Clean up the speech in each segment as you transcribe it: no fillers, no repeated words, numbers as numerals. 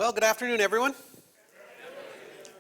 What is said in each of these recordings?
Well, good afternoon, everyone.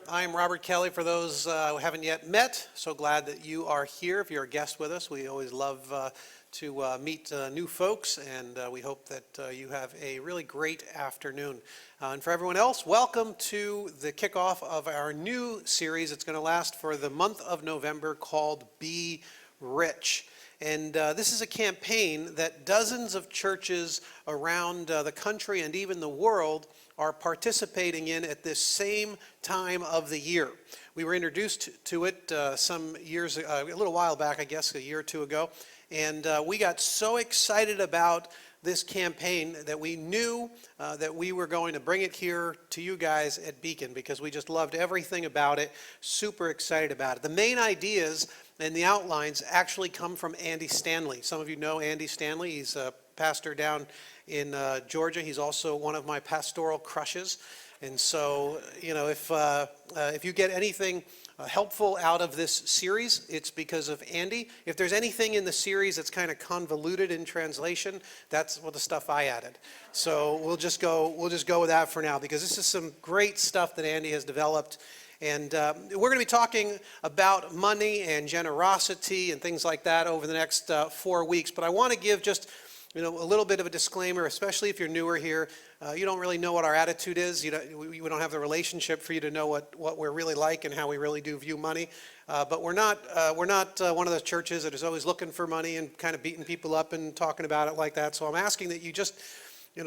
I'm Robert Kelly. For those who haven't yet met, so glad that you are here. If you're a guest with us, we always love to meet new folks, and we hope that you have a really great afternoon. And for everyone else, welcome to the kickoff of our new series. It's going to last for the month of November called Be Rich. And this is a campaign that dozens of churches around the country and even the world are participating in at this same time of the year. We were introduced to it some years, a little while back, I guess, a year or two ago. And we got so excited about this campaign that we knew that we were going to bring it here to you guys at Beacon because we just loved everything about it, super excited about it. The main ideas and the outlines actually come from Andy Stanley. Some of you know Andy Stanley. He's a pastor down in Georgia. He's also one of my pastoral crushes. And so, you know, if you get anything helpful out of this series, it's because of Andy. If there's anything in the series that's kind of convoluted in translation, that's what the stuff I added. So we'll just go with that for now because this is some great stuff that Andy has developed. And we're going to be talking about money and generosity and things like that over the next 4 weeks. But I want to give just a little bit of a disclaimer, especially if you're newer here. You don't really know what our attitude is. We don't have the relationship for you to know what we're really like and how we really do view money. But we're not one of those churches that is always looking for money and kind of beating people up and talking about it like that. So I'm asking that you just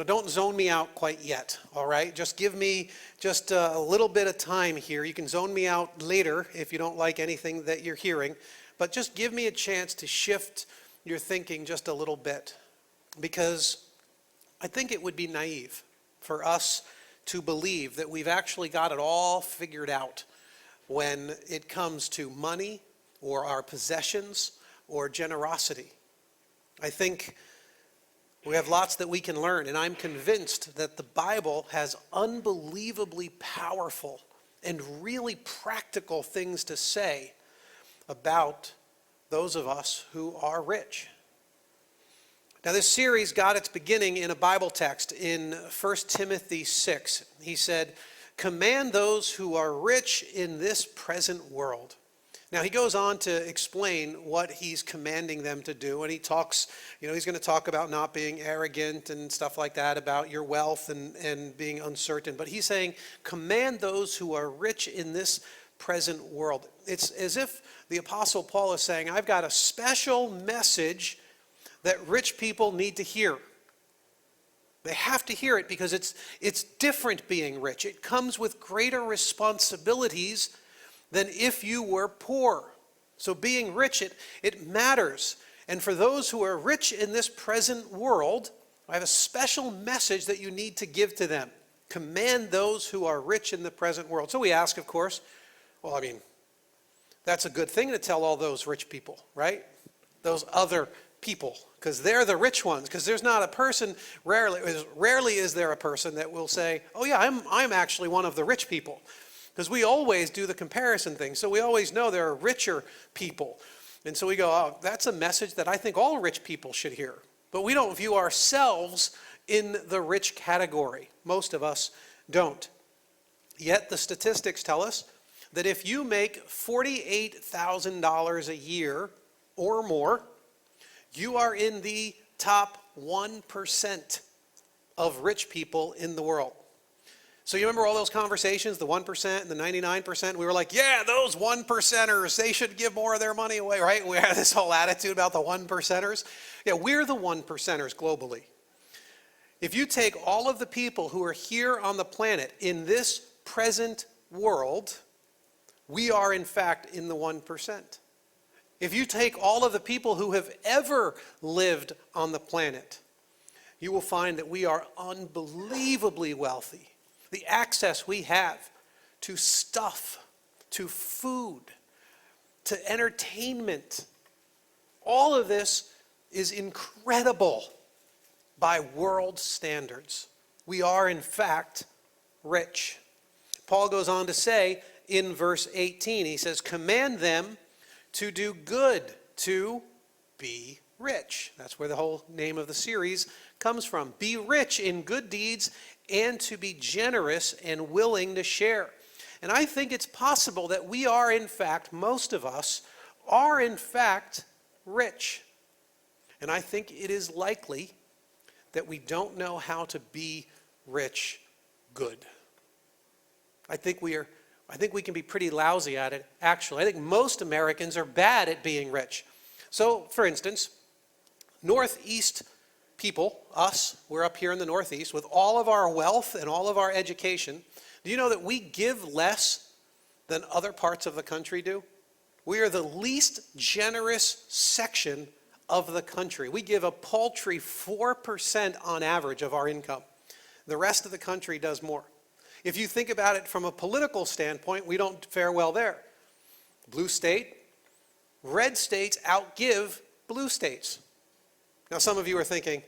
don't zone me out quite yet, all right? Just give me just a little bit of time here. You can zone me out later if you don't like anything that you're hearing, but just give me a chance to shift your thinking just a little bit, because I think it would be naive for us to believe that we've actually got it all figured out when it comes to money or our possessions or generosity. I think we have lots that we can learn, and I'm convinced that the Bible has unbelievably powerful and really practical things to say about those of us who are rich. Now, this series got its beginning in a Bible text in 1 Timothy 6. He said, "Command those who are rich in this present world." Now, he goes on to explain what he's commanding them to do, and he talks, he's going to talk about not being arrogant and stuff like that, about your wealth and being uncertain. But he's saying, command those who are rich in this present world. It's as if the Apostle Paul is saying, I've got a special message that rich people need to hear. They have to hear it because it's different being rich. It comes with greater responsibilities than if you were poor. So being rich, it matters. And for those who are rich in this present world, I have a special message that you need to give to them. Command those who are rich in the present world. So we ask, of course, that's a good thing to tell all those rich people, right? Those other people, because they're the rich ones. Because there's not a person, rarely is there a person that will say, oh yeah, I'm actually one of the rich people. Because we always do the comparison thing. So we always know there are richer people. And so we go, oh, that's a message that I think all rich people should hear. But we don't view ourselves in the rich category. Most of us don't. Yet the statistics tell us that if you make $48,000 a year or more, you are in the top 1% of rich people in the world. So you remember all those conversations, the 1% and the 99%? We were like, yeah, those 1%ers, they should give more of their money away, right? We had this whole attitude about the 1%ers. Yeah, we're the 1%ers globally. If you take all of the people who are here on the planet in this present world, we are in fact in the 1%. If you take all of the people who have ever lived on the planet, you will find that we are unbelievably wealthy. The access we have to stuff, to food, to entertainment, all of this is incredible by world standards. We are, in fact, rich. Paul goes on to say in verse 18, he says, command them to do good, to be rich. That's where the whole name of the series comes from. Be rich in good deeds and to be generous and willing to share. And I think it's possible that we are, in fact, most of us are, in fact, rich. And I think it is likely that we don't know how to be rich good. I think we can be pretty lousy at it, actually. I think most Americans are bad at being rich. So, for instance, Northeast people, us, we're up here in the Northeast, with all of our wealth and all of our education, do you know that we give less than other parts of the country do? We are the least generous section of the country. We give a paltry 4% on average of our income. The rest of the country does more. If you think about it from a political standpoint, we don't fare well there. Blue state, red states outgive blue states. Now some of you are thinking,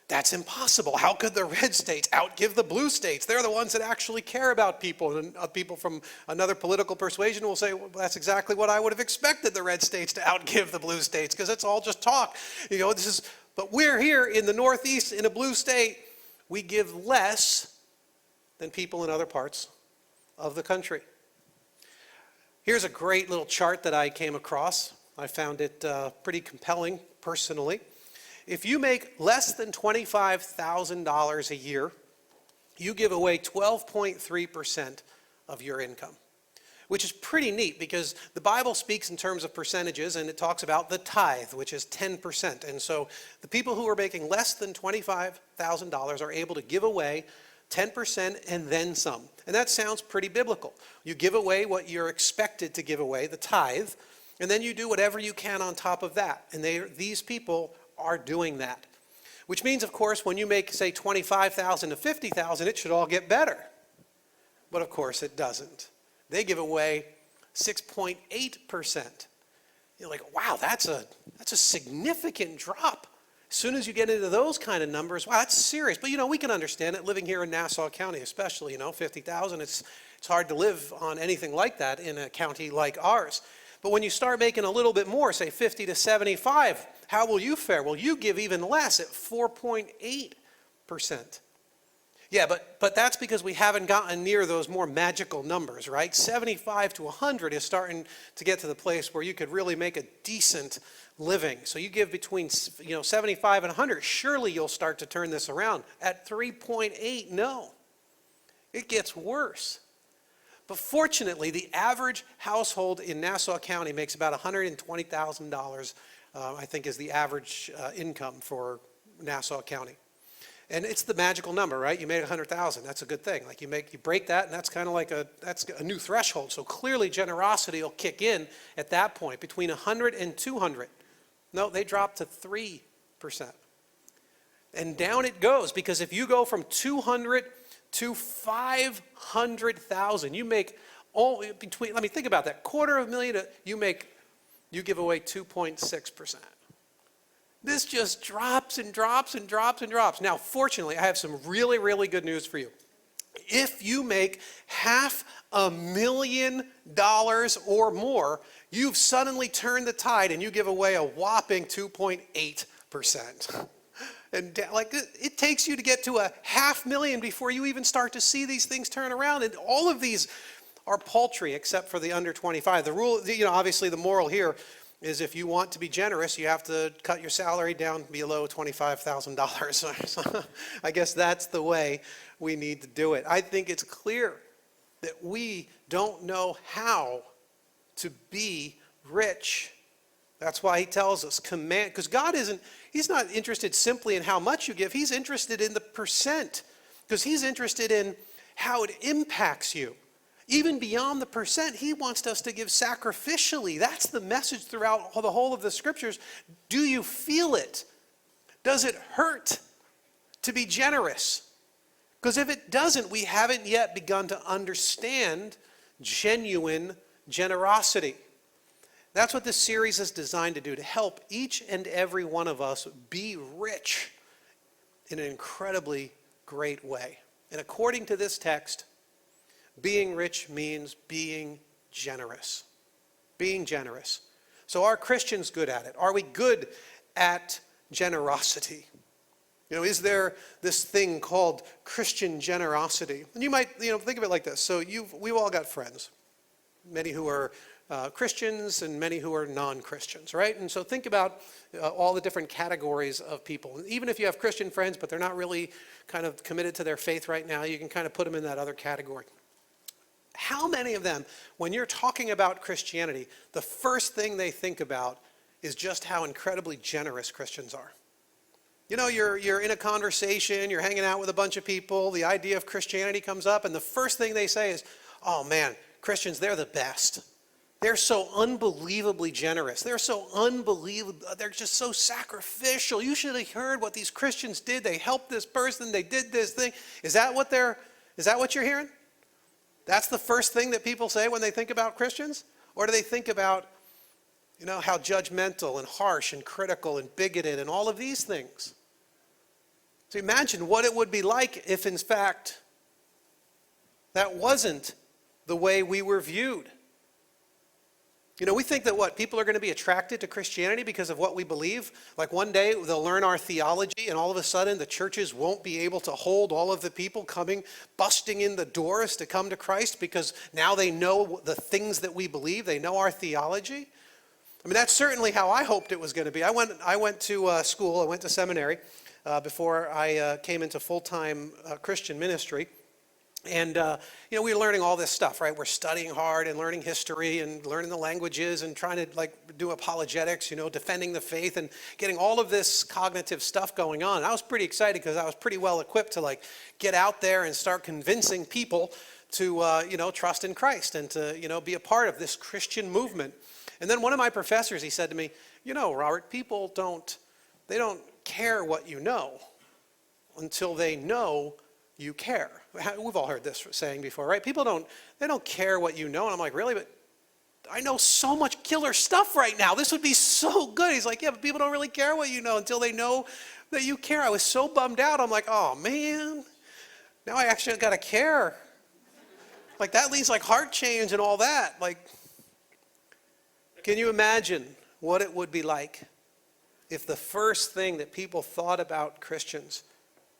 that's impossible. How could the red states outgive the blue states? They're the ones that actually care about people. And people from another political persuasion will say, well, that's exactly what I would have expected the red states to outgive the blue states, because it's all just talk. But we're here in the Northeast in a blue state. We give less than people in other parts of the country. Here's a great little chart that I came across. I found it pretty compelling personally. If you make less than $25,000 a year, you give away 12.3% of your income, which is pretty neat because the Bible speaks in terms of percentages, and it talks about the tithe, which is 10%. And so the people who are making less than $25,000 are able to give away 10% and then some. And that sounds pretty biblical. You give away what you're expected to give away, the tithe, and then you do whatever you can on top of that. And these people are doing that. Which means, of course, when you make, say, $25,000 to $50,000, it should all get better. But of course it doesn't. They give away 6.8%. You're like, wow, that's a significant drop. As soon as you get into those kind of numbers, wow, that's serious. But we can understand it living here in Nassau County, especially, 50,000. It's hard to live on anything like that in a county like ours. But when you start making a little bit more, say 50 to 75, how will you fare? Well, you give even less at 4.8%. Yeah, but that's because we haven't gotten near those more magical numbers, right? 75 to 100 is starting to get to the place where you could really make a decent living. So you give between 75 and 100, surely you'll start to turn this around. At 3.8, no. It gets worse. But fortunately, the average household in Nassau County makes about $120,000, I think is the average income for Nassau County. And it's the magical number, right? You made 100,000. That's a good thing. Like you break that, and that's kind of like that's a new threshold. So clearly generosity will kick in at that point, between 100 and 200. No, they drop to 3%. And down it goes, because if you go from 200 to 500,000, you make think about that, $250,000, you give away 2.6%. This just drops and drops and drops and drops. Now, fortunately, I have some really, really good news for you. If you make $500,000 or more, you've suddenly turned the tide and you give away a whopping 2.8%. And it takes you to get to $500,000 before you even start to see these things turn around. And all of these are paltry except for the under 25. The rule, obviously the moral here is if you want to be generous, you have to cut your salary down below $25,000. So I guess that's the way we need to do it. I think it's clear that we don't know how to be rich. That's why he tells us command, because God he's not interested simply in how much you give. He's interested in the percent, because he's interested in how it impacts you. Even beyond the percent, he wants us to give sacrificially. That's the message throughout the whole of the scriptures. Do you feel it? Does it hurt to be generous? Because if it doesn't, we haven't yet begun to understand genuine generosity. That's what this series is designed to do, to help each and every one of us be rich in an incredibly great way. And according to this text, being rich means being generous. Being generous. So are Christians good at it? Are we good at generosity? Is there this thing called Christian generosity? And you might, think of it like this. So we've all got friends, many who are Christians and many who are non-Christians, right? And so think about all the different categories of people. Even if you have Christian friends, but they're not really kind of committed to their faith right now, you can kind of put them in that other category. How many of them, when you're talking about Christianity, the first thing they think about is just how incredibly generous Christians are? You're in a conversation, you're hanging out with a bunch of people, the idea of Christianity comes up, and the first thing they say is, oh man, Christians, they're the best. They're so unbelievably generous. They're just so sacrificial. You should have heard what these Christians did. They helped this person, they did this thing. Is that what you're hearing? That's the first thing that people say when they think about Christians? Or do they think about, how judgmental and harsh and critical and bigoted and all of these things? So imagine what it would be like if, in fact, that wasn't the way we were viewed. We think that people are going to be attracted to Christianity because of what we believe. Like one day they'll learn our theology and all of a sudden the churches won't be able to hold all of the people busting in the doors to come to Christ because now they know the things that we believe. They know our theology. That's certainly how I hoped it was going to be. I went to school, I went to seminary before I came into full-time Christian ministry. And, we were learning all this stuff, right? We're studying hard and learning history and learning the languages and trying to do apologetics, defending the faith and getting all of this cognitive stuff going on. And I was pretty excited because I was pretty well equipped to get out there and start convincing people to, trust in Christ and to, be a part of this Christian movement. And then one of my professors, he said to me, Robert, people don't care what you know until they know you care. We've all heard this saying before, right? People don't care what you know. And I'm like, really? But I know so much killer stuff right now. This would be so good. He's like, yeah, but people don't really care what you know until they know that you care. I was so bummed out. I'm like, oh man, now I actually got to care. That leads heart change and all that. Can you imagine what it would be like if the first thing that people thought about Christians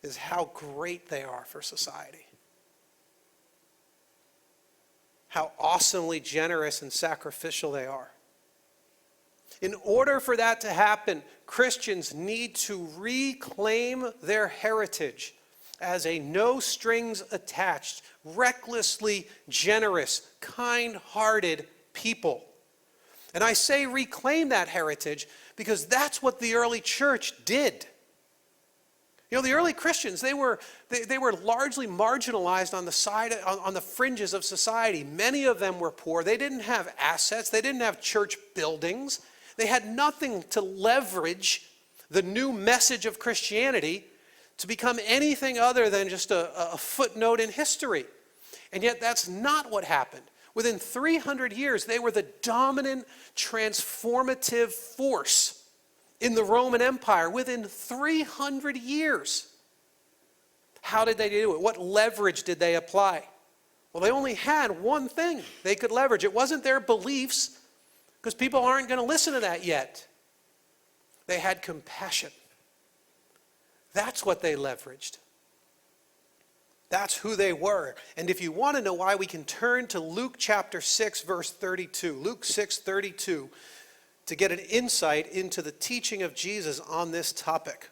is how great they are for society? How awesomely generous and sacrificial they are. In order for that to happen, Christians need to reclaim their heritage as a no-strings-attached, recklessly generous, kind-hearted people. And I say reclaim that heritage because that's what the early church did. The early Christians, they were largely marginalized on the fringes of society. Many of them were poor. They didn't have assets. They didn't have church buildings. They had nothing to leverage the new message of Christianity to become anything other than just a footnote in history. And yet that's not what happened. Within 300 years, they were the dominant transformative force in the Roman Empire within 300 years. How did they do it? What leverage did they apply? Well, they only had one thing they could leverage. It wasn't their beliefs, because people aren't going to listen to that yet. They had compassion. That's what they leveraged. That's who they were. And if you want to know why, we can turn to Luke chapter 6, verse 32. Luke 6:32. To get an insight into the teaching of Jesus on this topic.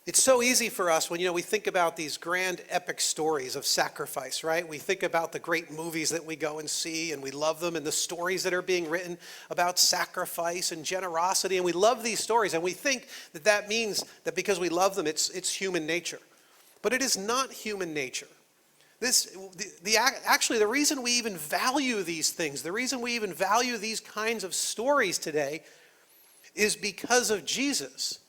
It's so easy for us when, we think about these grand epic stories of sacrifice, right? We think about the great movies that we go and see, and we love them, and the stories that are being written about sacrifice and generosity, and we love these stories, and we think that means that because we love them, it's human nature. But it is not human nature. Actually, the reason we even value these things, the reason we even value these kinds of stories today is because of Jesus.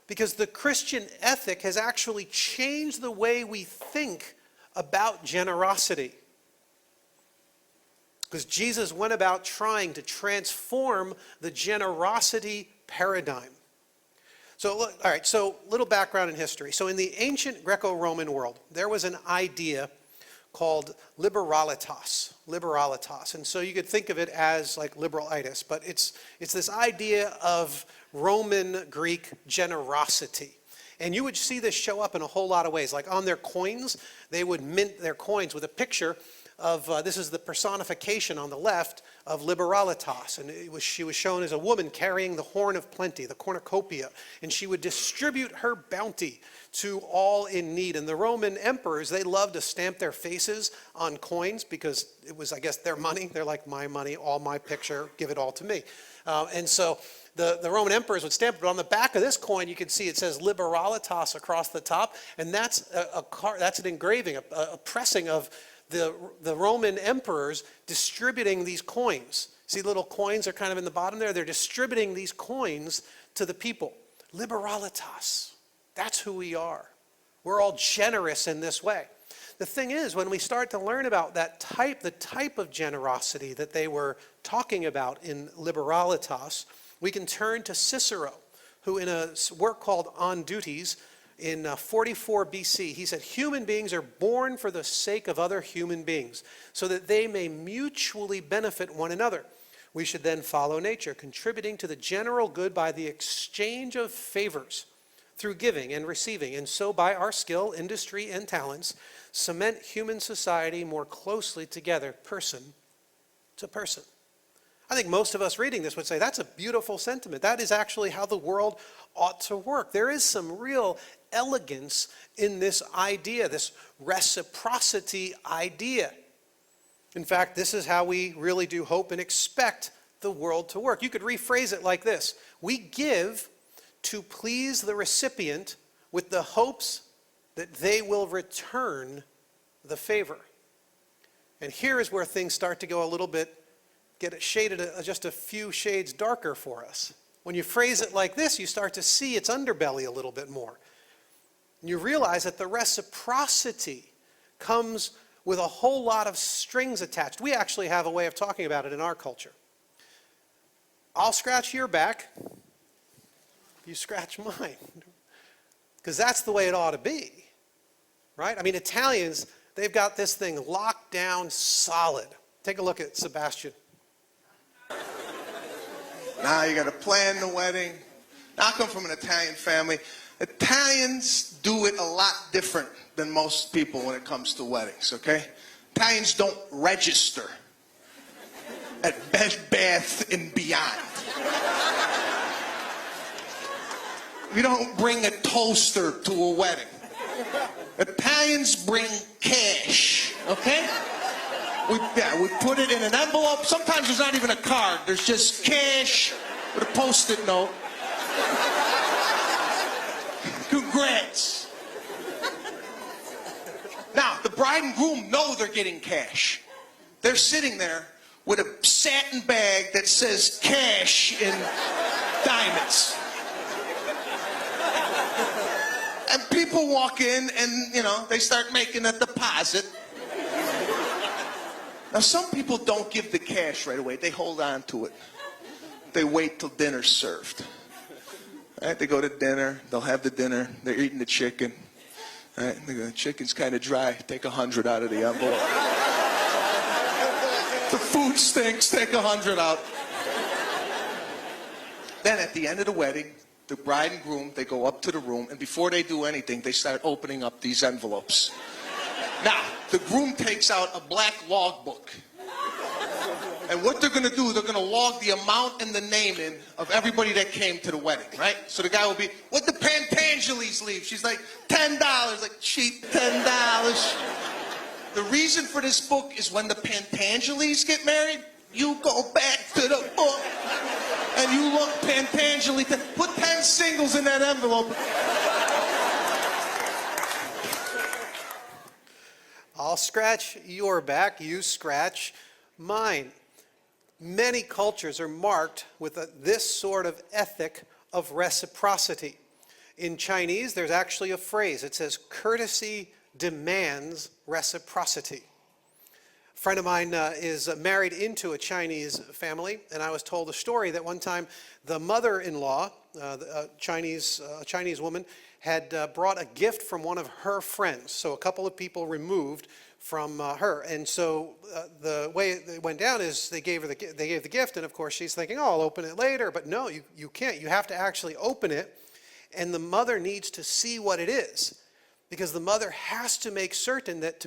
Because the Christian ethic has actually changed the way we think about generosity. Because Jesus went about trying to transform the generosity paradigm. So, all right, so little background in history. So in the ancient Greco-Roman world, there was an idea called liberalitas. And so you could think of it as liberalitis, but it's this idea of Roman Greek generosity. And you would see this show up in a whole lot of ways. Like on their coins, they would mint their coins with a picture of, this is the personification on the left of liberalitas. And she was shown as a woman carrying the horn of plenty, the cornucopia. And she would distribute her bounty to all in need. And the Roman emperors, they loved to stamp their faces on coins because it was, I guess, their money. They're like, my money, all my picture, give it all to me. And so the Roman emperors would stamp it. But on the back of this coin, you can see it says liberalitas across the top. And that's that's an engraving, a pressing of the Roman emperors distributing these coins. See, little coins are kind of in the bottom there. They're distributing these coins to the people. Liberalitas. That's who we are. We're all generous in this way. The thing is, when we start to learn about the type of generosity that they were talking about in Liberalitas, we can turn to Cicero, who in a work called On Duties in 44 BC, he said, human beings are born for the sake of other human beings, so that they may mutually benefit one another. We should then follow nature, contributing to the general good by the exchange of favors through giving and receiving, and so by our skill, industry, and talents, cement human society more closely together, person to person. I think most of us reading this would say that's a beautiful sentiment. That is actually how the world ought to work. There is some real elegance in this idea, this reciprocity idea. In fact, this is how we really do hope and expect the world to work. You could rephrase it like this: we give to please the recipient with the hopes that they will return the favor. And here is where things start to go a little bit, get it shaded just a few shades darker for us. When you phrase it like this, you start to see its underbelly a little bit more. And you realize that the reciprocity comes with a whole lot of strings attached. We actually have a way of talking about it in our culture. I'll scratch your back, you scratch mine. Because that's the way it ought to be, right? I mean, Italians, they've got this thing locked down solid. Take a look at Sebastian. Now you got to plan the wedding. Now I come from an Italian family. Italians do it a lot different than most people when it comes to weddings, okay? Italians don't register at Bed Bath and Beyond. We don't bring a toaster to a wedding. Italians bring cash, okay? We put it in an envelope. Sometimes there's not even a card. There's just cash with a Post-it note. Congrats. Now, the bride and groom know they're getting cash. They're sitting there with a satin bag that says cash in diamonds. And people walk in and, they start making a deposit. Now, some people don't give the cash right away. They hold on to it. They wait till dinner's served. Right? They go to dinner. They'll have the dinner. They're eating the chicken. Right? They go, the chicken's kind of dry. Take 100 out of the envelope. The food stinks. Take 100 out. Then at the end of the wedding, the bride and groom, they go up to the room, and before they do anything, they start opening up these envelopes. Now, the groom takes out a black logbook. And what they're going to do, they're going to log the amount and the name in of everybody that came to the wedding, right? So the guy will be, what the Pantangelis leave? She's like, $10. Like, cheap $10. The reason for this book is when the Pantangelis get married, you go back to the book and you look Pantangeli. Put 10 singles in that envelope. I'll scratch your back, you scratch mine. Many cultures are marked with this sort of ethic of reciprocity. In Chinese, there's actually a phrase. It says, courtesy demands reciprocity. A friend of mine is married into a Chinese family, and I was told a story that one time the mother-in-law, a Chinese woman, had brought a gift from one of her friends, so a couple of people removed from her. And so the way it went down is they gave the gift, and of course she's thinking, oh, I'll open it later. But no, you can't. You have to actually open it and the mother needs to see what it is, because the mother has to make certain that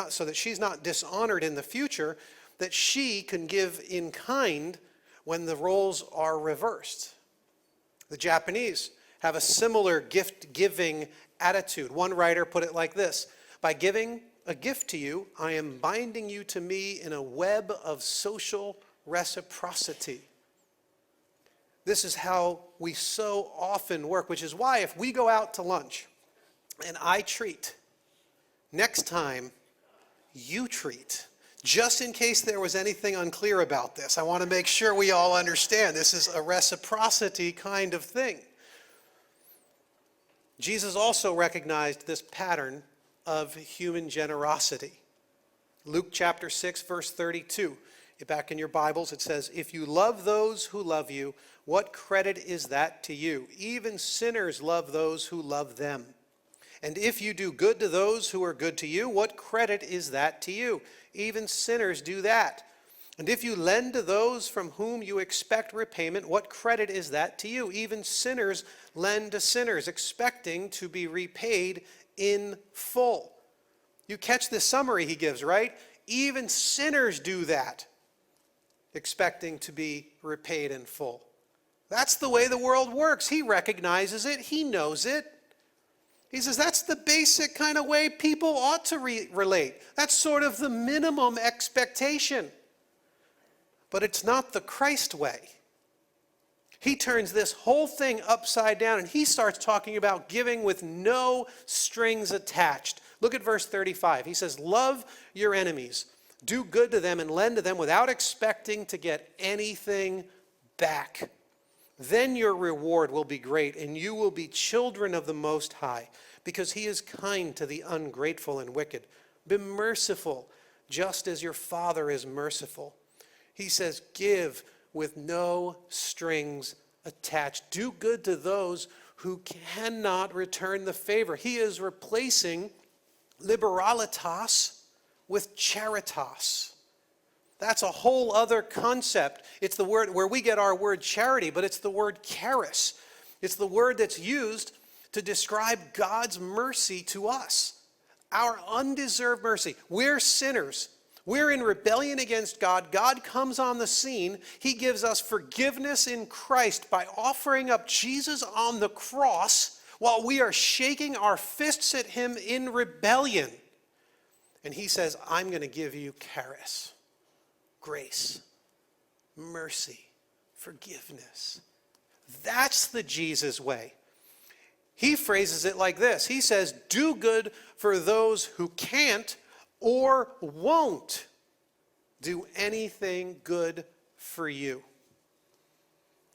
so that she's not dishonored in the future, that she can give in kind when the roles are reversed. The Japanese have a similar gift-giving attitude. One writer put it like this: by giving a gift to you, I am binding you to me in a web of social reciprocity. This is how we so often work, which is why if we go out to lunch and I treat, next time you treat. Just in case there was anything unclear about this, I want to make sure we all understand this is a reciprocity kind of thing. Jesus also recognized this pattern of human generosity. Luke chapter 6, verse 32. Back in your Bibles, it says, if you love those who love you, what credit is that to you? Even sinners love those who love them. And if you do good to those who are good to you, what credit is that to you? Even sinners do that. And if you lend to those from whom you expect repayment, what credit is that to you? Even sinners lend to sinners, expecting to be repaid in full. You catch the summary he gives, right? Even sinners do that, expecting to be repaid in full. That's the way the world works. He recognizes it. He knows it. He says that's the basic kind of way people ought to relate. That's sort of the minimum expectation. But it's not the Christ way. He turns this whole thing upside down and he starts talking about giving with no strings attached. Look at verse 35. He says, love your enemies, do good to them and lend to them without expecting to get anything back. Then your reward will be great and you will be children of the Most High, because he is kind to the ungrateful and wicked. Be merciful, just as your Father is merciful. He says, give with no strings attached. Do good to those who cannot return the favor. He is replacing liberalitas with charitas. That's a whole other concept. It's the word where we get our word charity, but it's the word charis. It's the word that's used to describe God's mercy to us, our undeserved mercy. We're sinners. We're in rebellion against God. God comes on the scene. He gives us forgiveness in Christ by offering up Jesus on the cross while we are shaking our fists at him in rebellion. And he says, I'm going to give you charis, grace, mercy, forgiveness. That's the Jesus way. He phrases it like this. He says, do good for those who can't or won't do anything good for you.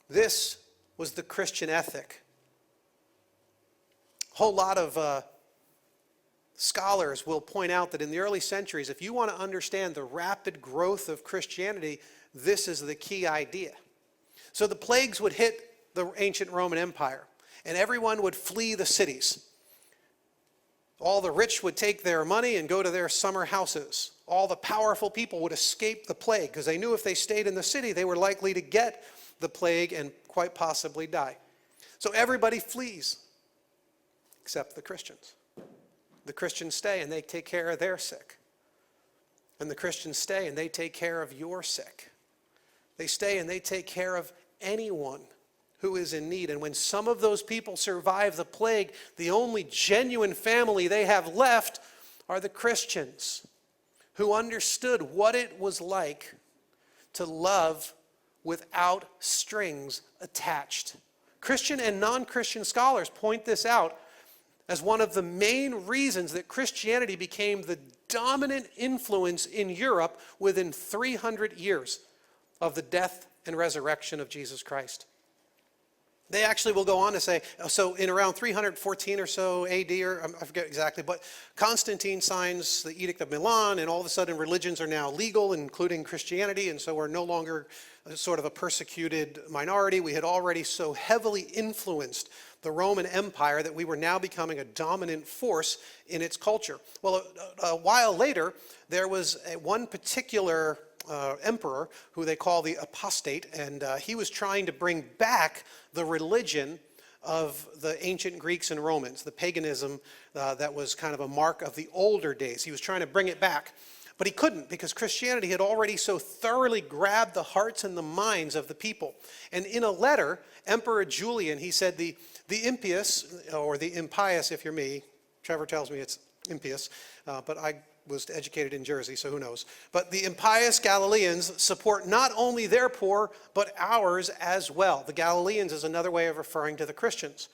This was the Christian ethic. A whole lot of scholars will point out that in the early centuries, if you want to understand the rapid growth of Christianity, this is the key idea. So the plagues would hit the ancient Roman Empire, and everyone would flee the cities. All the rich would take their money and go to their summer houses. All the powerful people would escape the plague because they knew if they stayed in the city, they were likely to get the plague and quite possibly die. So everybody flees, except the Christians. The Christians stay and they take care of their sick. And the Christians stay and they take care of your sick. They stay and they take care of anyone who is in need. And when some of those people survive the plague, the only genuine family they have left are the Christians who understood what it was like to love without strings attached. Christian and non-Christian scholars point this out as one of the main reasons that Christianity became the dominant influence in Europe within 300 years of the death and resurrection of Jesus Christ. They actually will go on to say, so in around 314 or so AD, or I forget exactly, but Constantine signs the Edict of Milan, and all of a sudden religions are now legal, including Christianity, and so we're no longer sort of a persecuted minority. We had already so heavily influenced the Roman Empire that we were now becoming a dominant force in its culture. Well, a while later, there was one particular emperor who they call the apostate, and he was trying to bring back the religion of the ancient Greeks and Romans, the paganism that was kind of a mark of the older days. He was trying to bring it back, but he couldn't because Christianity had already so thoroughly grabbed the hearts and the minds of the people. And in a letter, Emperor Julian, he said the impious, or the impious if you're me, Trevor tells me it's impious, but I was educated in Jersey, so who knows. But the impious Galileans support not only their poor, but ours as well. The Galileans is another way of referring to the Christians.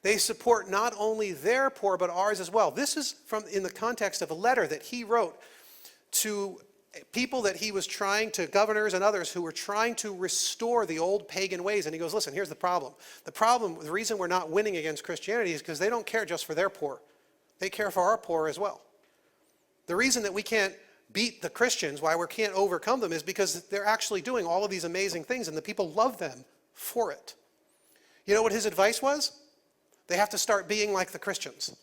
They support not only their poor, but ours as well. This is in the context of a letter that he wrote to people that he was trying to, governors and others who were trying to restore the old pagan ways. And he goes, listen, here's the problem. The reason we're not winning against Christianity is because they don't care just for their poor. They care for our poor as well. The reason that we can't beat the Christians, why we can't overcome them, is because they're actually doing all of these amazing things and the people love them for it. You know what his advice was? They have to start being like the Christians.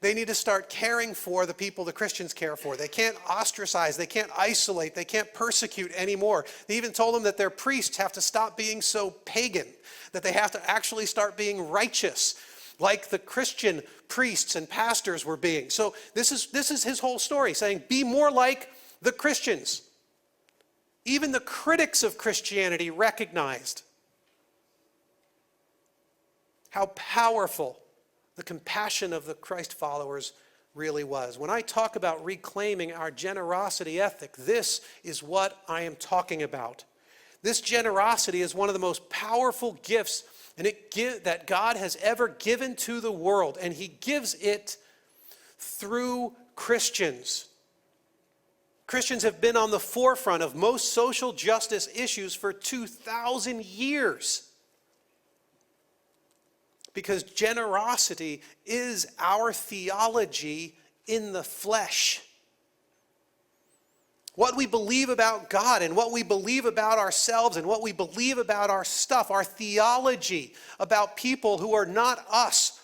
They need to start caring for the people the Christians care for. They can't ostracize, they can't isolate, they can't persecute anymore. They even told them that their priests have to stop being so pagan, that they have to actually start being righteous, like the Christian priests and pastors were being. So this is his whole story, saying, be more like the Christians. Even the critics of Christianity recognized how powerful the compassion of the Christ followers really was. When I talk about reclaiming our generosity ethic, this is what I am talking about. This generosity is one of the most powerful gifts that God has ever given to the world, and he gives it through Christians. Christians have been on the forefront of most social justice issues for 2,000 years. Because generosity is our theology in the flesh. What we believe about God and what we believe about ourselves and what we believe about our stuff, our theology about people who are not us,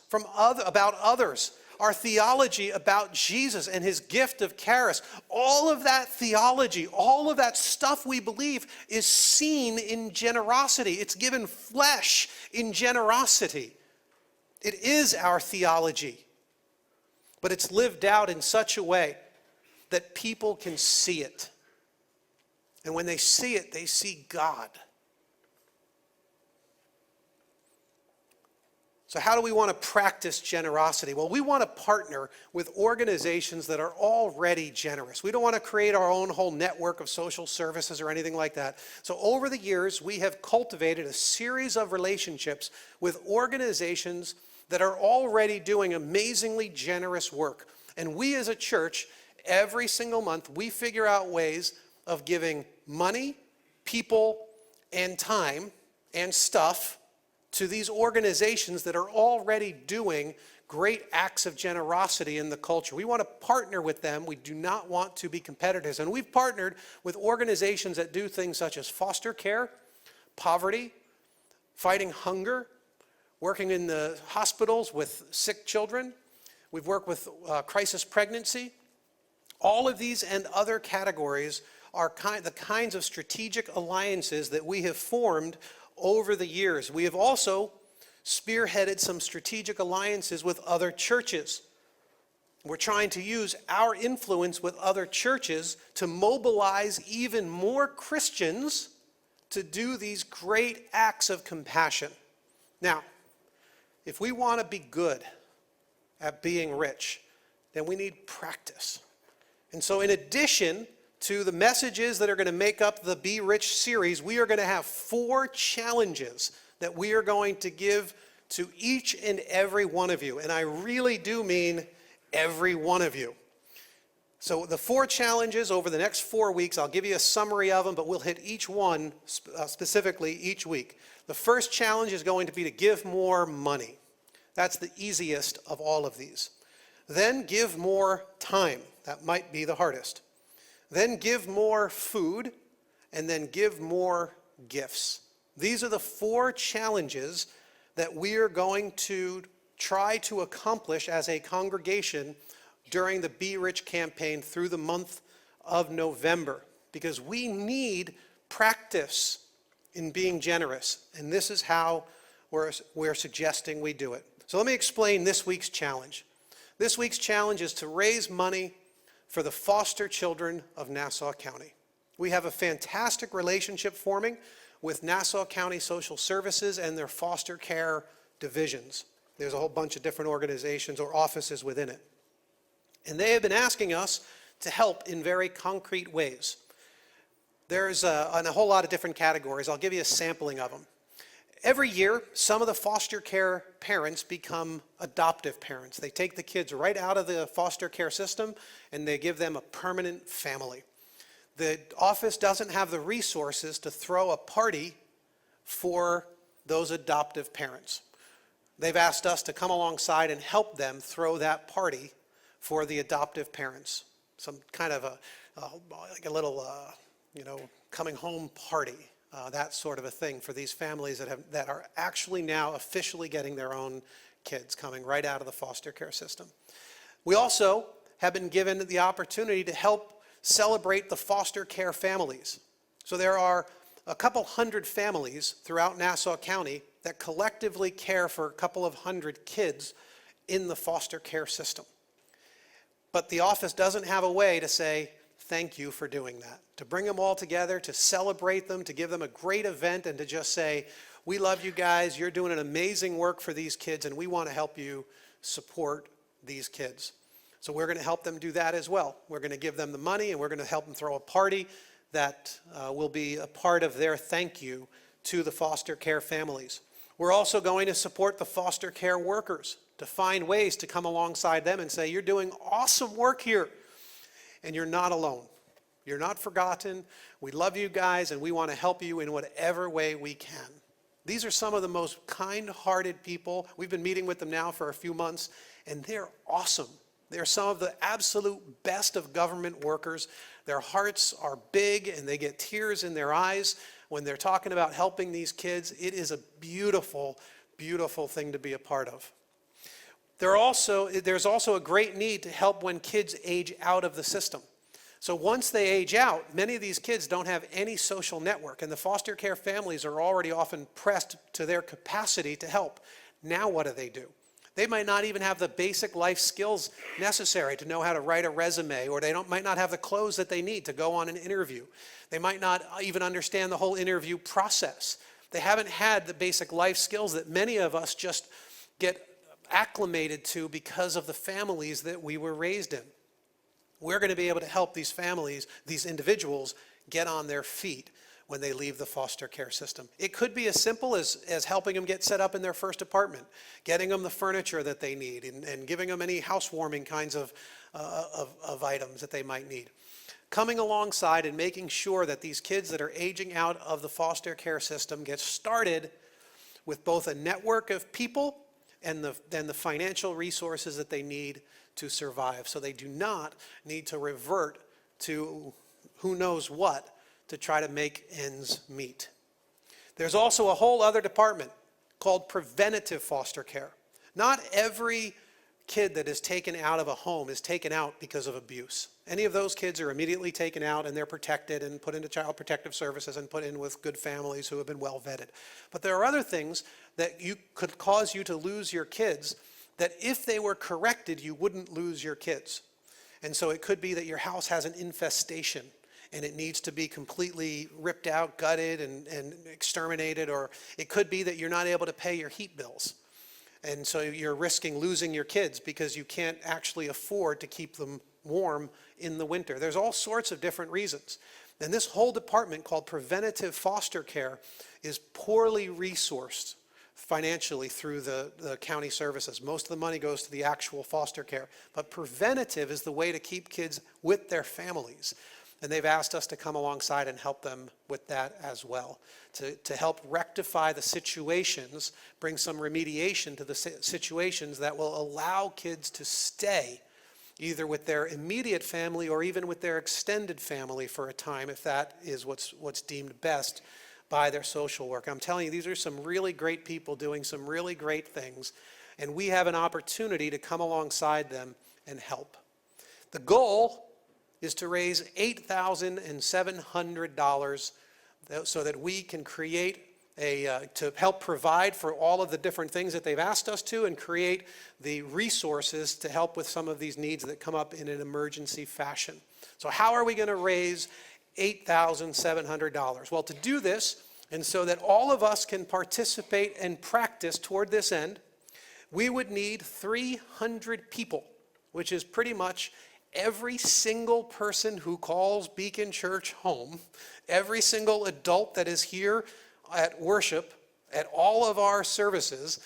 about others, our theology about Jesus and his gift of charis, all of that theology, all of that stuff we believe is seen in generosity. It's given flesh in generosity. It is our theology, but it's lived out in such a way that people can see it. And when they see it, they see God. So how do we want to practice generosity? Well, we want to partner with organizations that are already generous. We don't want to create our own whole network of social services or anything like that. So over the years, we have cultivated a series of relationships with organizations that are already doing amazingly generous work. And we as a church, every single month, we figure out ways of giving money, people, and time, and stuff to these organizations that are already doing great acts of generosity in the culture. We want to partner with them. We do not want to be competitors. And we've partnered with organizations that do things such as foster care, poverty, fighting hunger, working in the hospitals with sick children. We've worked with crisis pregnancy. All of these and other categories are the kinds of strategic alliances that we have formed over the years. We have also spearheaded some strategic alliances with other churches. We're trying to use our influence with other churches to mobilize even more Christians to do these great acts of compassion. Now, if we want to be good at being rich, then we need practice. And so in addition to the messages that are going to make up the Be Rich series, we are going to have 4 challenges that we are going to give to each and every one of you. And I really do mean every one of you. So the 4 challenges over the next 4 weeks, I'll give you a summary of them, but we'll hit each one specifically each week. The first challenge is going to be to give more money. That's the easiest of all of these. Then give more time. That might be the hardest. Then give more food, and then give more gifts. These are the 4 challenges that we are going to try to accomplish as a congregation during the Be Rich campaign through the month of November, because we need practice in being generous, and this is how we're suggesting we do it. So let me explain this week's challenge. This week's challenge is to raise money for the foster children of Nassau County. We have a fantastic relationship forming with Nassau County Social Services and their foster care divisions. There's a whole bunch of different organizations or offices within it. And they have been asking us to help in very concrete ways. There's a whole lot of different categories. I'll give you a sampling of them. Every year, some of the foster care parents become adoptive parents. They take the kids right out of the foster care system and they give them a permanent family. The office doesn't have the resources to throw a party for those adoptive parents. They've asked us to come alongside and help them throw that party for the adoptive parents. Some kind of like a little, coming home party. That sort of a thing for these families that are actually now officially getting their own kids coming right out of the foster care system. We also have been given the opportunity to help celebrate the foster care families. So there are a couple hundred families throughout Nassau County that collectively care for a couple of hundred kids in the foster care system. But the office doesn't have a way to say, thank you for doing that. To bring them all together, to celebrate them, to give them a great event, and to just say, we love you guys, you're doing an amazing work for these kids, and we want to help you support these kids. So we're going to help them do that as well. We're going to give them the money, and we're going to help them throw a party that will be a part of their thank you to the foster care families. We're also going to support the foster care workers, to find ways to come alongside them and say, you're doing awesome work here. And you're not alone. You're not forgotten. We love you guys, and we want to help you in whatever way we can. These are some of the most kind-hearted people. We've been meeting with them now for a few months, and they're awesome. They're some of the absolute best of government workers. Their hearts are big, and they get tears in their eyes when they're talking about helping these kids. It is a beautiful, beautiful thing to be a part of. There's also a great need to help when kids age out of the system. So once they age out, many of these kids don't have any social network, and the foster care families are already often pressed to their capacity to help. Now what do? They might not even have the basic life skills necessary to know how to write a resume, or might not have the clothes that they need to go on an interview. They might not even understand the whole interview process. They haven't had the basic life skills that many of us just get acclimated to because of the families that we were raised in. We're going to be able to help these families, these individuals, get on their feet when they leave the foster care system. It could be as simple as helping them get set up in their first apartment, getting them the furniture that they need, and giving them any housewarming kinds of items that they might need. Coming alongside and making sure that these kids that are aging out of the foster care system get started with both a network of people and the financial resources that they need to survive. So they do not need to revert to who knows what to try to make ends meet. There's also a whole other department called preventative foster care. Not every kid that is taken out of a home is taken out because of abuse. Any of those kids are immediately taken out and they're protected and put into child protective services and put in with good families who have been well vetted. But there are other things that could cause you to lose your kids that if they were corrected, you wouldn't lose your kids. And so it could be that your house has an infestation and it needs to be completely ripped out, gutted, and exterminated, or it could be that you're not able to pay your heat bills. And so you're risking losing your kids because you can't actually afford to keep them warm in the winter. There's all sorts of different reasons. And this whole department called preventative foster care is poorly resourced financially through the county services. Most of the money goes to the actual foster care. But preventative is the way to keep kids with their families. And they've asked us to come alongside and help them with that as well, to help rectify the situations, bring some remediation to the situations that will allow kids to stay either with their immediate family or even with their extended family for a time, if that is what's deemed best by their social work. I'm telling you, these are some really great people doing some really great things, and we have an opportunity to come alongside them and help. The goal is to raise $8,700 so that we can create to help provide for all of the different things that they've asked us to and create the resources to help with some of these needs that come up in an emergency fashion. So how are we going to raise $8,700? Well, to do this, and so that all of us can participate and practice toward this end, we would need 300 people, which is pretty much every single person who calls Beacon Church home, every single adult that is here at worship, at all of our services.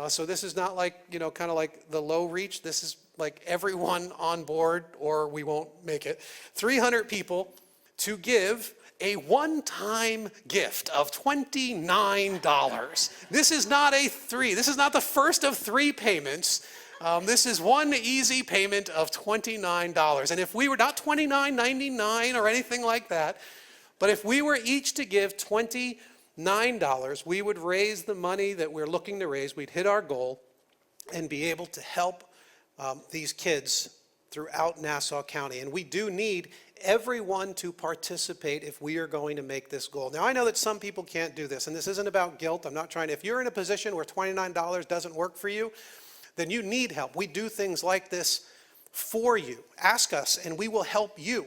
So this is not like, kind of like the low reach. This is like everyone on board or we won't make it. 300 people to give a one-time gift of $29. This is not this is not the first of 3 payments. This is one easy payment of $29. And if we were not $29.99 or anything like that, but if we were each to give $29, we would raise the money that we're looking to raise. We'd hit our goal and be able to help these kids throughout Nassau County. And we do need everyone to participate if we are going to make this goal. Now, I know that some people can't do this, and this isn't about guilt. I'm not trying to, if you're in a position where $29 doesn't work for you, then you need help. We do things like this for you. Ask us, and we will help you.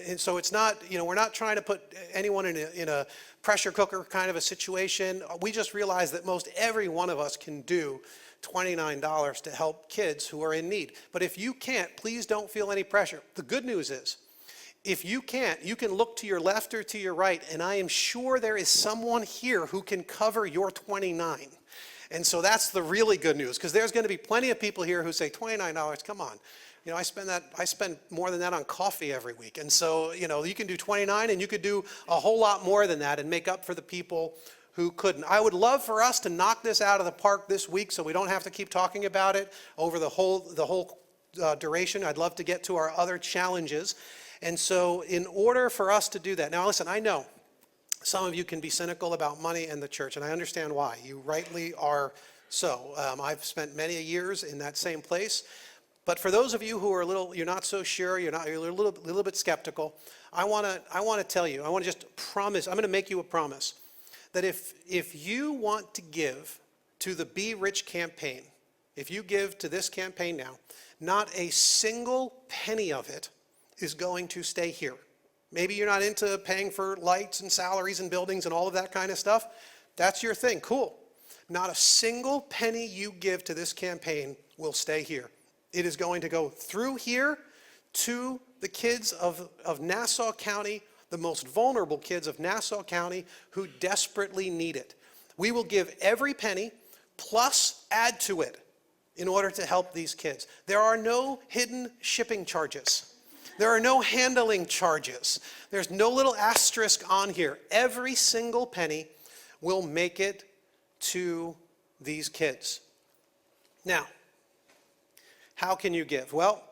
And so it's not, we're not trying to put anyone in a pressure cooker kind of a situation. We just realize that most every one of us can do $29 to help kids who are in need. But if you can't, please don't feel any pressure. The good news is, if you can't, you can look to your left or to your right, and I am sure there is someone here who can cover your 29. And so that's the really good news, because there's going to be plenty of people here who say, $29, come on. I spend more than that on coffee every week. And so, you can do 29 and you could do a whole lot more than that and make up for the people who couldn't. I would love for us to knock this out of the park this week so we don't have to keep talking about it over the whole duration. I'd love to get to our other challenges. And so in order for us to do that, now listen, I know some of you can be cynical about money and the church, and I understand why. You rightly are so. I've spent many years in that same place. But for those of you who are you're not so sure, you're a little bit skeptical, I want to tell you, I want to just promise, I'm going to make you a promise, that if you want to give to the Be Rich campaign, if you give to this campaign now, not a single penny of it is going to stay here. Maybe you're not into paying for lights and salaries and buildings and all of that kind of stuff. That's your thing, cool. Not a single penny you give to this campaign will stay here. It is going to go through here to the kids of Nassau County, the most vulnerable kids of Nassau County who desperately need it. We will give every penny plus add to it in order to help these kids. There are no hidden shipping charges. There are no handling charges. There's no little asterisk on here. Every single penny will make it to these kids. Now, how can you give? Well,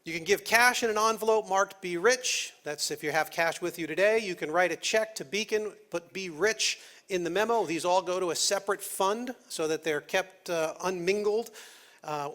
you can give cash in an envelope marked Be Rich. That's if you have cash with you today. You can write a check to Beacon, put Be Rich in the memo. These all go to a separate fund so that they're kept unmingled.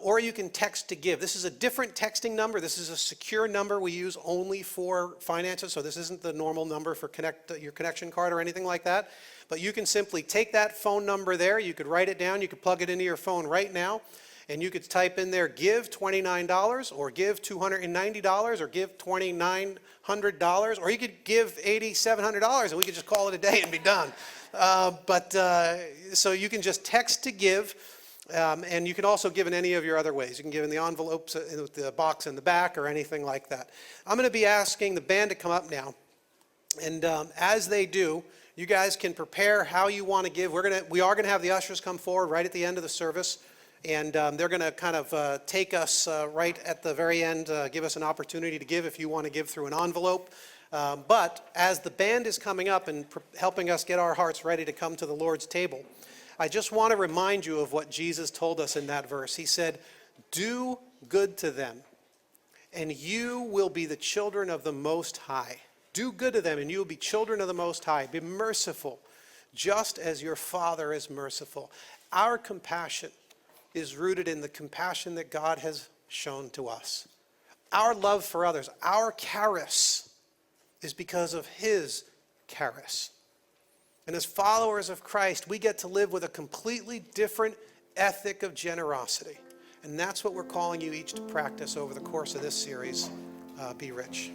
Or you can text to give. This is a different texting number. This is a secure number we use only for finances, so this isn't the normal number for your connection card or anything like that. But you can simply take that phone number there. You could write it down. You could plug it into your phone right now, and you could type in there, give $29, or give $290, or give $2,900, or you could give $8,700, and we could just call it a day and be done. So you can just text to give. And you can also give in any of your other ways. You can give in the envelopes, in the box in the back, or anything like that. I'm going to be asking the band to come up now. And as they do, you guys can prepare how you want to give. We are going to have the ushers come forward right at the end of the service. And they're going to kind of take us right at the very end, give us an opportunity to give if you want to give through an envelope. But as the band is coming up and helping us get our hearts ready to come to the Lord's table, I just want to remind you of what Jesus told us in that verse. He said, do good to them, and you will be the children of the Most High. Do good to them, and you will be children of the Most High. Be merciful, just as your Father is merciful. Our compassion is rooted in the compassion that God has shown to us. Our love for others, our charis, is because of his charis. And as followers of Christ, we get to live with a completely different ethic of generosity. And that's what we're calling you each to practice over the course of this series, Be Rich.